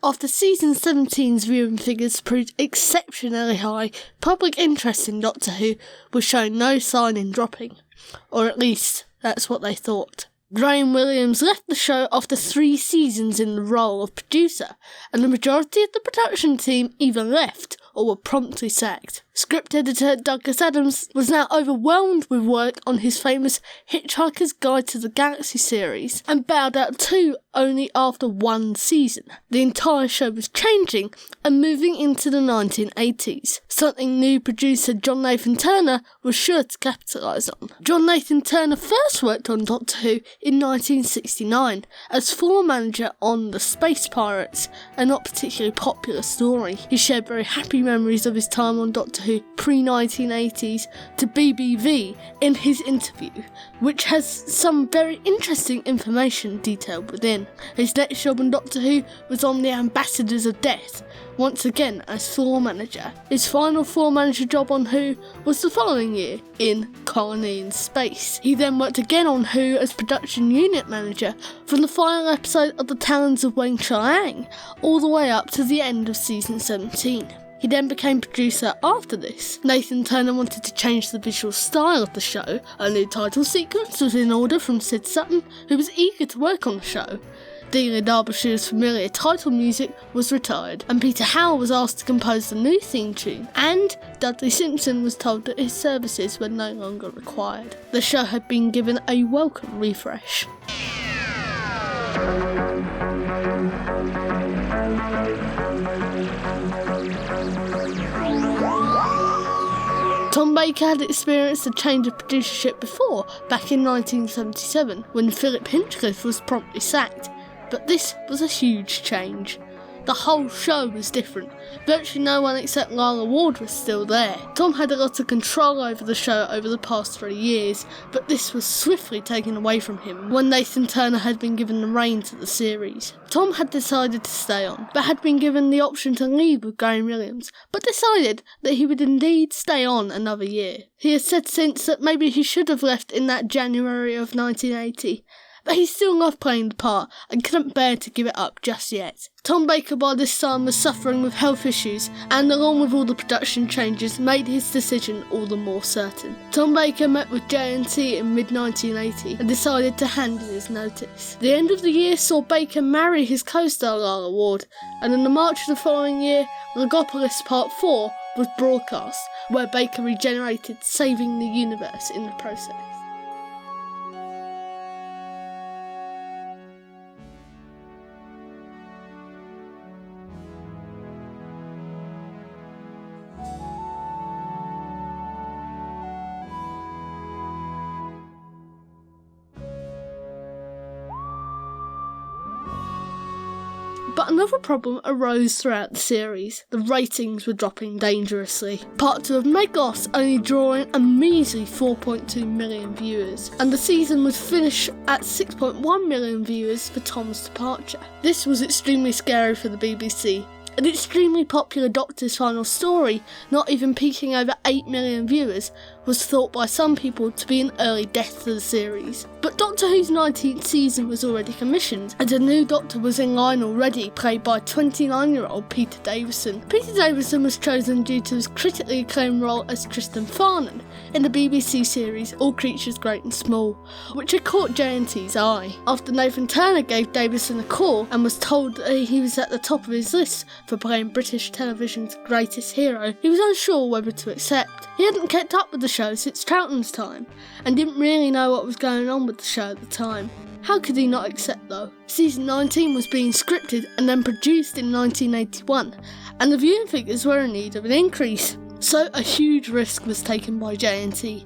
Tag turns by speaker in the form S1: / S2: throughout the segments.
S1: After season 17's viewing figures proved exceptionally high, public interest in Doctor Who was showing no sign in dropping. Or at least, that's what they thought. Graham Williams left the show after 3 seasons in the role of producer, and the majority of the production team either left or were promptly sacked. Script editor Douglas Adams was now overwhelmed with work on his famous Hitchhiker's Guide to the Galaxy series, and bowed out too only after 1 season. The entire show was changing and moving into the 1980s, something new producer John Nathan Turner was sure to capitalise on. John Nathan Turner first worked on Doctor Who in 1969 as floor manager on The Space Pirates, a not particularly popular story. He shared very happy memories of his time on Doctor Who pre-1980s to BBV in his interview, which has some very interesting information detailed within. His next job on Doctor Who was on The Ambassadors of Death, once again as floor manager. His final floor manager job on Who was the following year, in Colony in Space. He then worked again on Who as production unit manager from the final episode of The Talons of Weng Chiang all the way up to the end of season 17. He then became producer after this. Nathan Turner wanted to change the visual style of the show. A new title sequence was in order from Sid Sutton, who was eager to work on the show. Delia Derbyshire's familiar title music was retired, and Peter Howell was asked to compose the new theme tune, and Dudley Simpson was told that his services were no longer required. The show had been given a welcome refresh. Tom Baker had experienced a change of producership before, back in 1977, when Philip Hinchcliffe was promptly sacked, but this was a huge change. The whole show was different. Virtually no one except Lila Ward was still there. Tom had a lot of control over the show over the past 3 years, but this was swiftly taken away from him when Nathan Turner had been given the reins of the series. Tom had decided to stay on, but had been given the option to leave with Graham Williams, but decided that he would indeed stay on another year. He has said since that maybe he should have left in that January of 1980, but he still loved playing the part and couldn't bear to give it up just yet. Tom Baker by this time was suffering with health issues, and along with all the production changes made his decision all the more certain. Tom Baker met with JNT in mid-1980 and decided to hand in his notice. The end of the year saw Baker marry his co-star Lila Ward, and in the March of the following year, Logopolis Part 4 was broadcast, where Baker regenerated, saving the universe in the process. But another problem arose throughout the series. The ratings were dropping dangerously. Part 2 of Meglos only drawing a measly 4.2 million viewers, and the season would finish at 6.1 million viewers for Tom's departure. This was extremely scary for the BBC. An extremely popular Doctor's final story, not even peaking over 8 million viewers, was thought by some people to be an early death to the series. But Doctor Who's 19th season was already commissioned, and a new Doctor was in line already, played by 29-year-old Peter Davison. Peter Davison was chosen due to his critically acclaimed role as Tristan Farnan in the BBC series All Creatures Great and Small, which had caught JNT's eye. After Nathan Turner gave Davison a call and was told that he was at the top of his list for playing British television's greatest hero, he was unsure whether to accept. He hadn't kept up with the show since Troughton's time, and didn't really know what was going on with the show at the time. How could he not accept though? Season 19 was being scripted and then produced in 1981, and the viewing figures were in need of an increase, so a huge risk was taken by JNT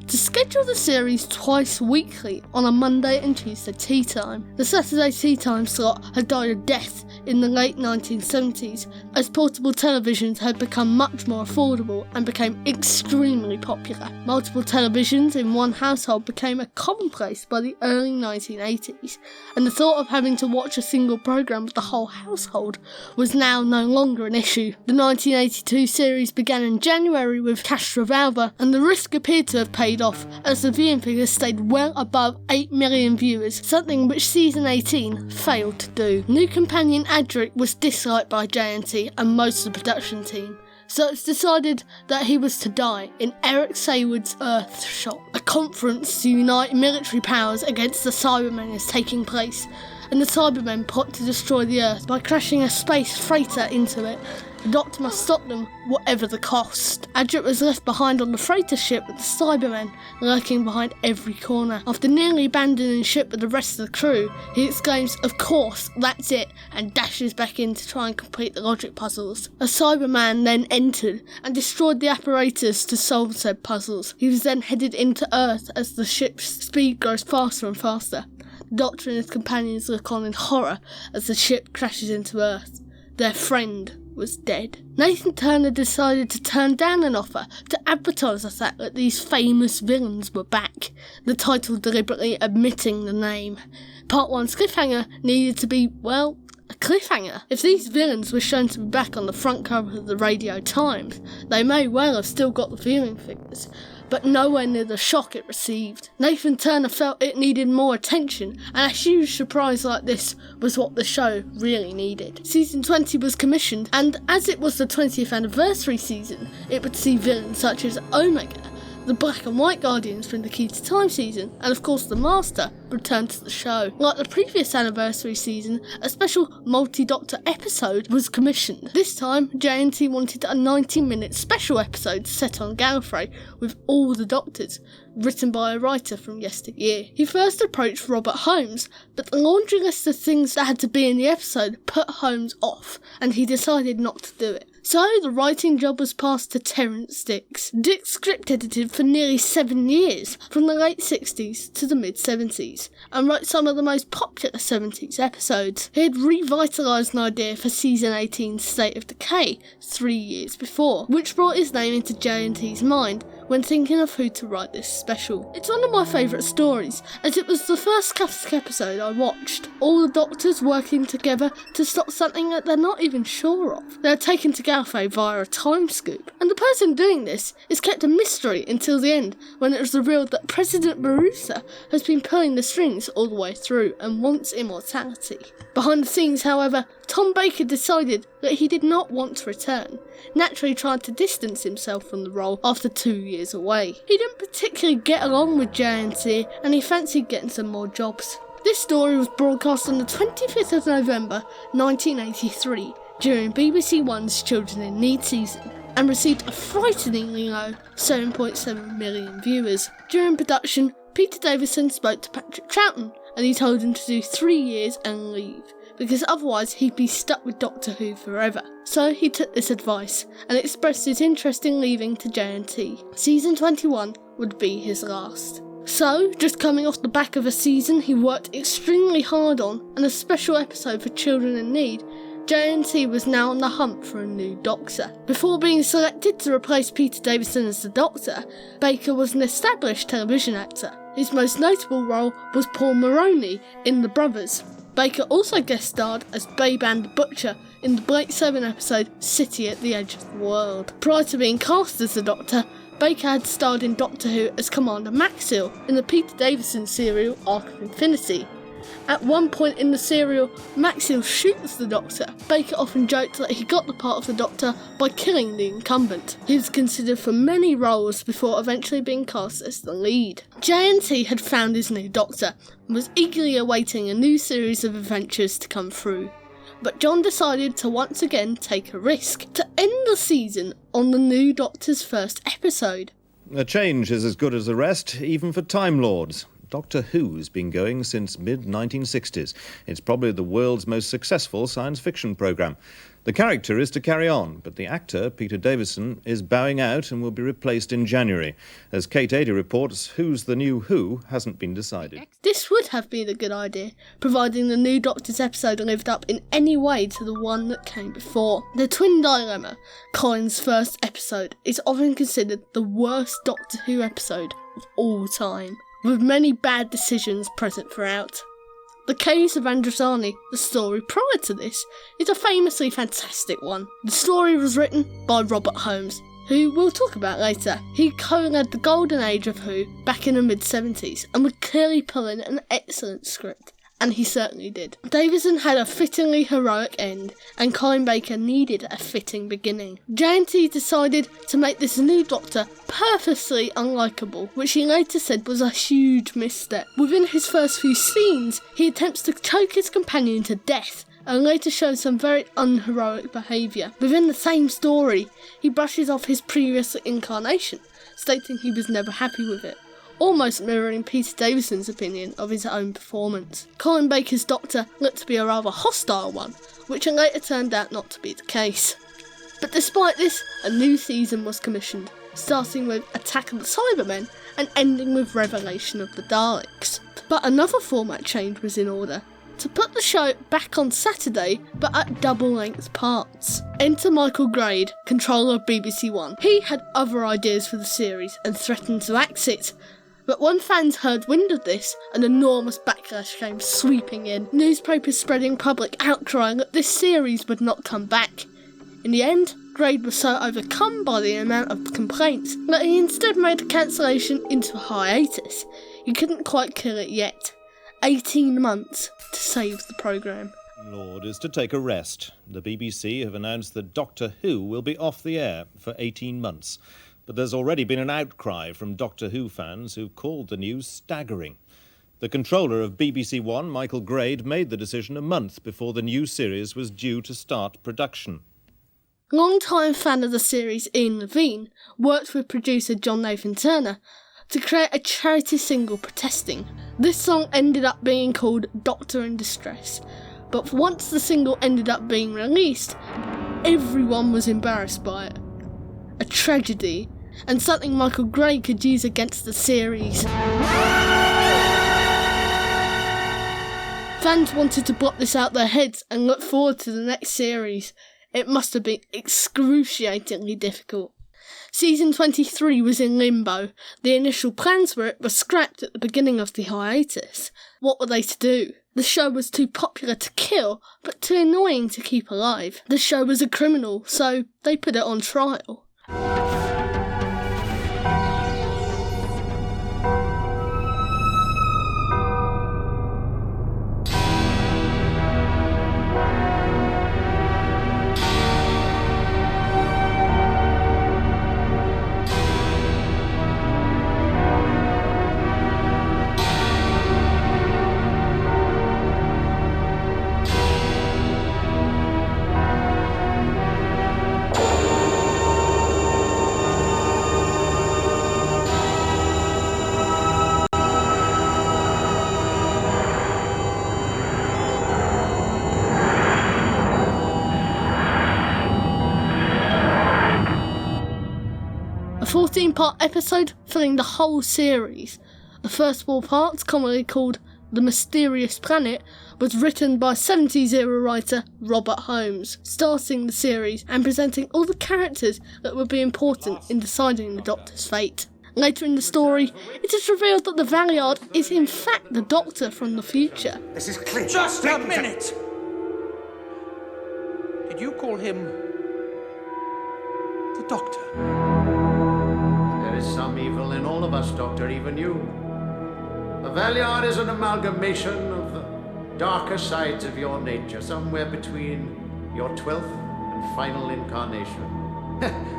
S1: to schedule the series twice weekly on a Monday and Tuesday tea time. The Saturday tea time slot had died a death in the late 1970s as portable televisions had become much more affordable and became extremely popular. Multiple televisions in one household became a commonplace by the early 1980s, and the thought of having to watch a single programme with the whole household was now no longer an issue. The 1982 series began in January with Castra Valva, and the risk appeared to have paid off as the viewing figures stayed well above 8 million viewers, something which season 18 failed to do. New companion Adric was disliked by JNT and most of the production team, so it's decided that he was to die in Eric Saywood's Earthshot. A conference to unite military powers against the Cybermen is taking place, and the Cybermen plot to destroy the Earth by crashing a space freighter into it. The Doctor must stop them, whatever the cost. Adric was left behind on the freighter ship with the Cybermen lurking behind every corner. After nearly abandoning ship with the rest of the crew, he exclaims, "Of course, that's it," and dashes back in to try and complete the logic puzzles. A Cyberman then entered and destroyed the apparatus to solve said puzzles. He was then headed into Earth as the ship's speed grows faster and faster. The Doctor and his companions look on in horror as the ship crashes into Earth. Their friend was dead. Nathan Turner decided to turn down an offer to advertise the fact that these famous villains were back, the title deliberately omitting the name. Part 1's cliffhanger needed to be, well, a cliffhanger. If these villains were shown to be back on the front cover of the Radio Times, they may well have still got the viewing figures, but nowhere near the shock it received. Nathan Turner felt it needed more attention, and a huge surprise like this was what the show really needed. Season 20 was commissioned, and as it was the 20th anniversary season, it would see villains such as Omega, the Black and White Guardians from the Key to Time season, and of course the Master, returned to the show. Like the previous anniversary season, a special multi-Doctor episode was commissioned. This time, JNT wanted a 90-minute special episode set on Gallifrey with all the Doctors, written by a writer from yesteryear. He first approached Robert Holmes, but the laundry list of things that had to be in the episode put Holmes off, and he decided not to do it. So the writing job was passed to Terence Dix. Dix script edited for nearly 7 years, from the late 60s to the mid-70s, and wrote some of the most popular 70s episodes. He had revitalised an idea for season 18's State of Decay 3 years before, which brought his name into JNT's mind when thinking of who to write this special. It's one of my favourite stories, as it was the first classic episode I watched. All the Doctors working together to stop something that they're not even sure of. They're taken to Gallifrey via a time scoop, and the person doing this is kept a mystery until the end, when it was revealed that President Barusa has been pulling the strings all the way through and wants immortality. Behind the scenes, however, Tom Baker decided that he did not want to return, naturally trying to distance himself from the role after 2 years away. He didn't particularly get along with JNT, and he fancied getting some more jobs. This story was broadcast on the 25th of November 1983 during BBC One's Children in Need season, and received a frighteningly low 7.7 million viewers. During production, Peter Davison spoke to Patrick Troughton, and he told him to do 3 years and leave, because otherwise he'd be stuck with Doctor Who forever. So he took this advice, and expressed his interest in leaving to JNT. Season 21 would be his last. So, just coming off the back of a season he worked extremely hard on, and a special episode for Children in Need, JNT was now on the hunt for a new Doctor. Before being selected to replace Peter Davison as the Doctor, Baker was an established television actor. His most notable role was Paul Maroney in The Brothers. Baker also guest starred as Bayban the Butcher in the Blake 7 episode City at the Edge of the World. Prior to being cast as the Doctor, Baker had starred in Doctor Who as Commander Maxwell in the Peter Davison serial Arc of Infinity. At one point in the serial, Maxwell shoots the Doctor. Baker often joked that he got the part of the Doctor by killing the incumbent. He was considered for many roles before eventually being cast as the lead. JNT had found his new Doctor and was eagerly awaiting a new series of adventures to come through. But John decided to once again take a risk, to end the season on the new Doctor's first episode.
S2: A change is as good as a rest, even for Time Lords. Doctor Who's been going since mid-1960s. It's probably the world's most successful science fiction programme. The character is to carry on, but the actor, Peter Davison, is bowing out and will be replaced in January. As Kate Adie reports, who's the new Who hasn't been decided.
S1: This would have been a good idea, providing the new Doctor's episode lived up in any way to the one that came before. The Twin Dilemma, Colin's first episode, is often considered the worst Doctor Who episode of all time, with many bad decisions present throughout. The Caves of Androzani, the story prior to this, is a famously fantastic one. The story was written by Robert Holmes, who we'll talk about later. He co-led the golden age of Who back in the mid-70s and would clearly pull in an excellent script And he certainly did. Davison had a fittingly heroic end, and Colin Baker needed a fitting beginning. JNT decided to make this new Doctor purposely unlikable, which he later said was a huge misstep. Within his first few scenes, he attempts to choke his companion to death, and later shows some very unheroic behaviour. Within the same story, he brushes off his previous incarnation, stating he was never happy with it, almost mirroring Peter Davison's opinion of his own performance. Colin Baker's Doctor looked to be a rather hostile one, which later turned out not to be the case. But despite this, a new season was commissioned, starting with Attack of the Cybermen and ending with Revelation of the Daleks. But another format change was in order, to put the show back on Saturday, but at double-length parts. Enter Michael Grade, controller of BBC One. He had other ideas for the series and threatened to axe it, but when fans heard wind of this, an enormous backlash came sweeping in. Newspapers spreading public outcry that this series would not come back. In the end, Grade was so overcome by the amount of complaints that he instead made the cancellation into a hiatus. He couldn't quite kill it yet. 18 months to save the programme.
S2: Lord is to take a rest. The BBC have announced that Doctor Who will be off the air for 18 months. But there's already been an outcry from Doctor Who fans who've called the news staggering. The controller of BBC One, Michael Grade, made the decision a month before the new series was due to start production.
S1: Long-time fan of the series Ian Levine worked with producer John Nathan Turner to create a charity single protesting. This song ended up being called Doctor in Distress, but once the single ended up being released, everyone was embarrassed by it. A tragedy, and something Michael Grade could use against the series. Fans wanted to block this out their heads and look forward to the next series. It must have been excruciatingly difficult. Season 23 was in limbo. The initial plans for it were scrapped at the beginning of the hiatus. What were they to do? The show was too popular to kill, but too annoying to keep alive. The show was a criminal, so they put it on trial. A 14-part episode filling the whole series. The first 4 parts, commonly called The Mysterious Planet, was written by 70s-era writer Robert Holmes, starting the series and presenting all the characters that would be important in deciding the Doctor's fate. Later in the story, it is revealed that the Valiard is in fact the Doctor from the future.
S3: This is clear.
S4: Just a minute! Did you call him the Doctor?
S3: There is some evil in all of us, Doctor, even you. The Valiard is an amalgamation of the darker sides of your nature, somewhere between your 12th and final incarnation.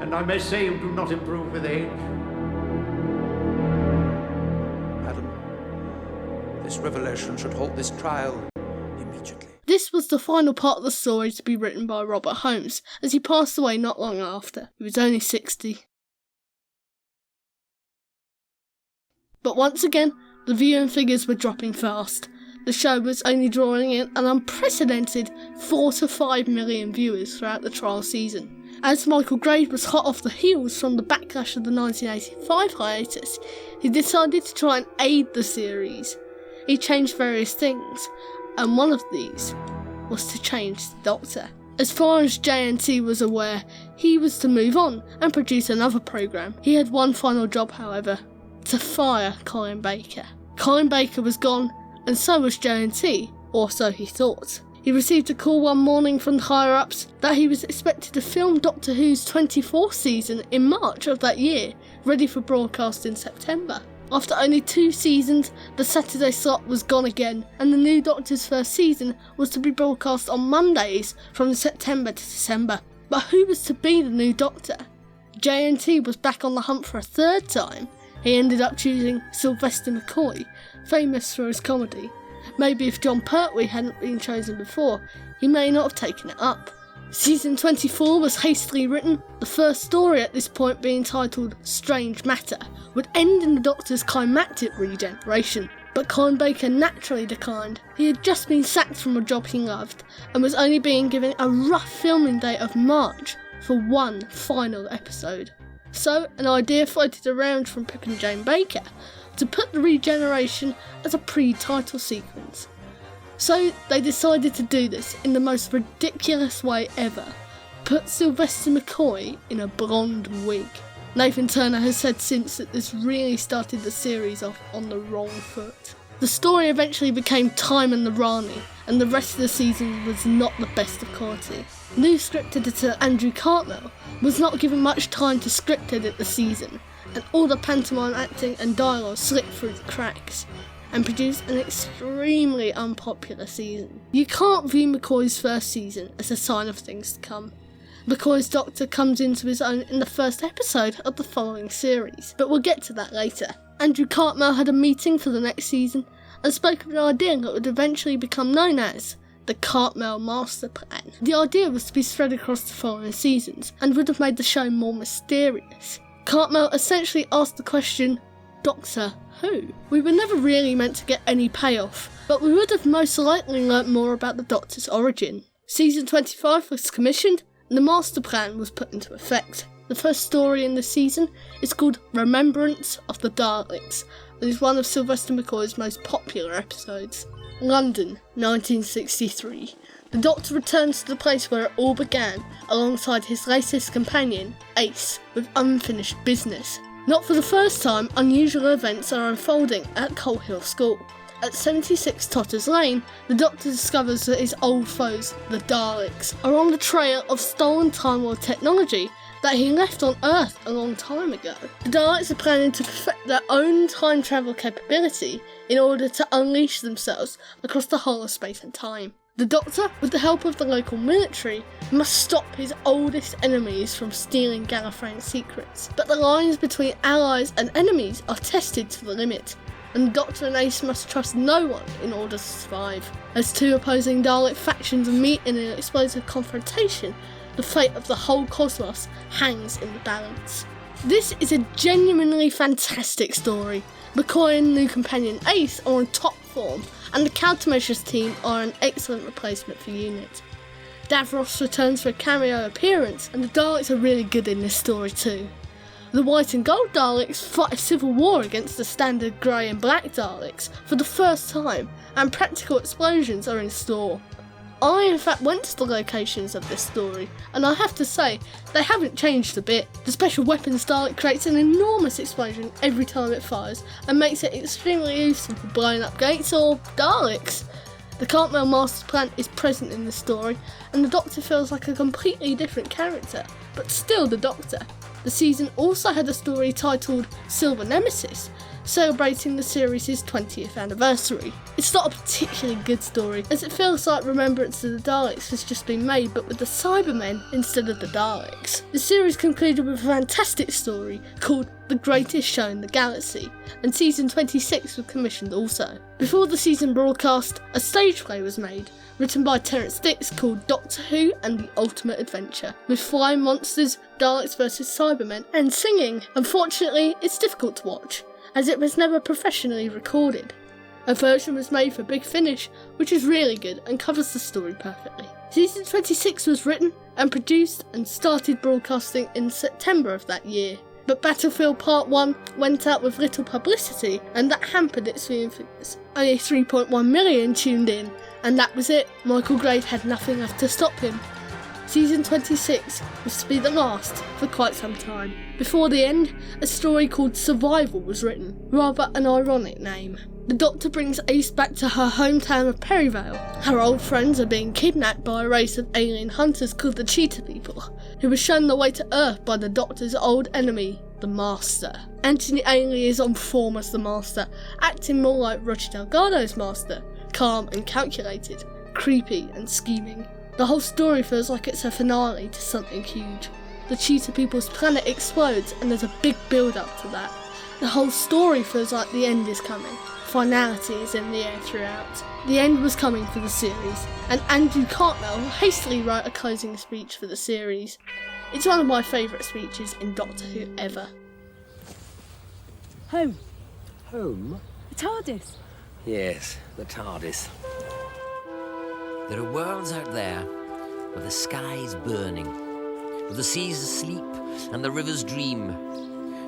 S3: And I may say you do not improve with age.
S4: Madam, this revelation should halt this trial immediately.
S1: This was the final part of the story to be written by Robert Holmes, as he passed away not long after. He was only 60. But once again, the viewing figures were dropping fast. The show was only drawing in an unprecedented 4 to 5 million viewers throughout the trial season. As Michael Grade was hot off the heels from the backlash of the 1985 hiatus, he decided to try and aid the series. He changed various things, and one of these was to change the Doctor. As far as JNT was aware, he was to move on and produce another programme. He had one final job, however: to fire Colin Baker. Colin Baker was gone, and so was JNT, or so he thought. He received a call one morning from the higher-ups that he was expected to film Doctor Who's 24th season in March of that year, ready for broadcast in September. After only 2 seasons, the Saturday slot was gone again, and the new Doctor's first season was to be broadcast on Mondays from September to December. But who was to be the new Doctor? JNT was back on the hunt for a third time. He ended up choosing Sylvester McCoy, famous for his comedy. Maybe if John Pertwee hadn't been chosen before, he may not have taken it up. Season 24 was hastily written. The first story at this point, being titled Strange Matter, would end in the Doctor's climactic regeneration. But Colin Baker naturally declined. He had just been sacked from a job he loved, and was only being given a rough filming date of March for one final episode. So an idea floated around from Pip and Jane Baker to put the regeneration as a pre-title sequence. So they decided to do this in the most ridiculous way ever. Put Sylvester McCoy in a blonde wig. Nathan Turner has said since that this really started the series off on the wrong foot. The story eventually became Time and the Rani, and the rest of the season was not the best of quality. New script editor Andrew Cartmel was not given much time to script edit the season, and all the pantomime acting and dialogue slipped through the cracks, and produced an extremely unpopular season. You can't view McCoy's first season as a sign of things to come. McCoy's Doctor comes into his own in the first episode of the following series, but we'll get to that later. Andrew Cartmel had a meeting for the next season and spoke of an idea that would eventually become known as the Cartmel Master Plan. The idea was to be spread across the following seasons and would have made the show more mysterious. Cartmel essentially asked the question, Doctor Who? We were never really meant to get any payoff, but we would have most likely learnt more about the Doctor's origin. Season 25 was commissioned, and the Master Plan was put into effect. The first story in the season is called Remembrance of the Daleks, and is one of Sylvester McCoy's most popular episodes. London, 1963. The Doctor returns to the place where it all began, alongside his latest companion, Ace, with unfinished business. Not for the first time, unusual events are unfolding at Coal Hill School. At 76 Totters Lane, the Doctor discovers that his old foes, the Daleks, are on the trail of stolen Time Lord technology that he left on Earth a long time ago. The Daleks are planning to perfect their own time travel capability in order to unleash themselves across the whole of space and time. The Doctor, with the help of the local military, must stop his oldest enemies from stealing Gallifreyan secrets. But the lines between allies and enemies are tested to the limit, and the Doctor and Ace must trust no one in order to survive. As two opposing Dalek factions meet in an explosive confrontation, the fate of the whole cosmos hangs in the balance. This is a genuinely fantastic story. McCoy and new companion Ace are on top form, and the countermeasures team are an excellent replacement for Unit. Davros returns for a cameo appearance, and the Daleks are really good in this story too. The white and gold Daleks fight a civil war against the standard grey and black Daleks for the first time, and practical explosions are in store. I in fact went to the locations of this story, and I have to say, they haven't changed a bit. The special weapons Dalek creates an enormous explosion every time it fires, and makes it extremely useful for blowing up gates or Daleks. The Cartmel Master Plan is present in the story, and the Doctor feels like a completely different character, but still the Doctor. The season also had a story titled Silver Nemesis, celebrating the series' 20th anniversary. It's not a particularly good story, as it feels like Remembrance of the Daleks has just been made, but with the Cybermen instead of the Daleks. The series concluded with a fantastic story called The Greatest Show in the Galaxy, and season 26 was commissioned also. Before the season broadcast, a stage play was made, written by Terence Dix, called Doctor Who and the Ultimate Adventure, with flying monsters, Daleks vs Cybermen, and singing. Unfortunately, it's difficult to watch, as it was never professionally recorded. A version was made for Big Finish, which is really good and covers the story perfectly. Season 26 was written and produced and started broadcasting in September of that year, but Battlefield Part 1 went out with little publicity, and that hampered its viewing figures. Only 3.1 million tuned in, and that was it. Michael Grade had nothing left to stop him. Season 26 was to be the last for quite some time. Before the end, a story called Survival was written, rather an ironic name. The Doctor brings Ace back to her hometown of Perivale. Her old friends are being kidnapped by a race of alien hunters called the Cheetah People, who were shown the way to Earth by the Doctor's old enemy, the Master. Anthony Ainley is on form as the Master, acting more like Roger Delgado's Master, calm and calculated, creepy and scheming. The whole story feels like it's a finale to something huge. The Cheetah People's planet explodes and there's a big build up to that. The whole story feels like the end is coming. Finality is in the air throughout. The end was coming for the series, and Andrew Cartmel hastily wrote a closing speech for the series. It's one of my favourite speeches in Doctor Who ever.
S5: Home.
S6: Home?
S5: The TARDIS.
S6: Yes, the TARDIS. There are worlds out there where the sky's burning, where the sea's asleep and the rivers dream.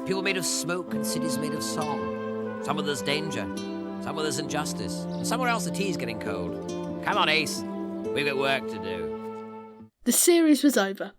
S6: People made of smoke and cities made of song. Some where there's danger, some where there's injustice, and somewhere else the tea's getting cold. Come on, Ace, we've got work to do.
S1: The series was over.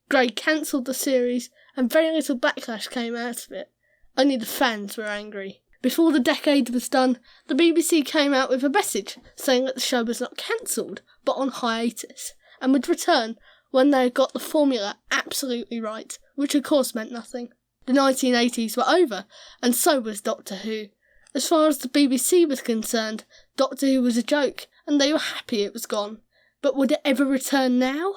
S1: Gray cancelled the series, and very little backlash came out of it. Only the fans were angry. Before the decade was done, the BBC came out with a message saying that the show was not cancelled, but on hiatus, and would return when they had got the formula absolutely right, which of course meant nothing. The 1980s were over, and so was Doctor Who. As far as the BBC was concerned, Doctor Who was a joke, and they were happy it was gone. But would it ever return now?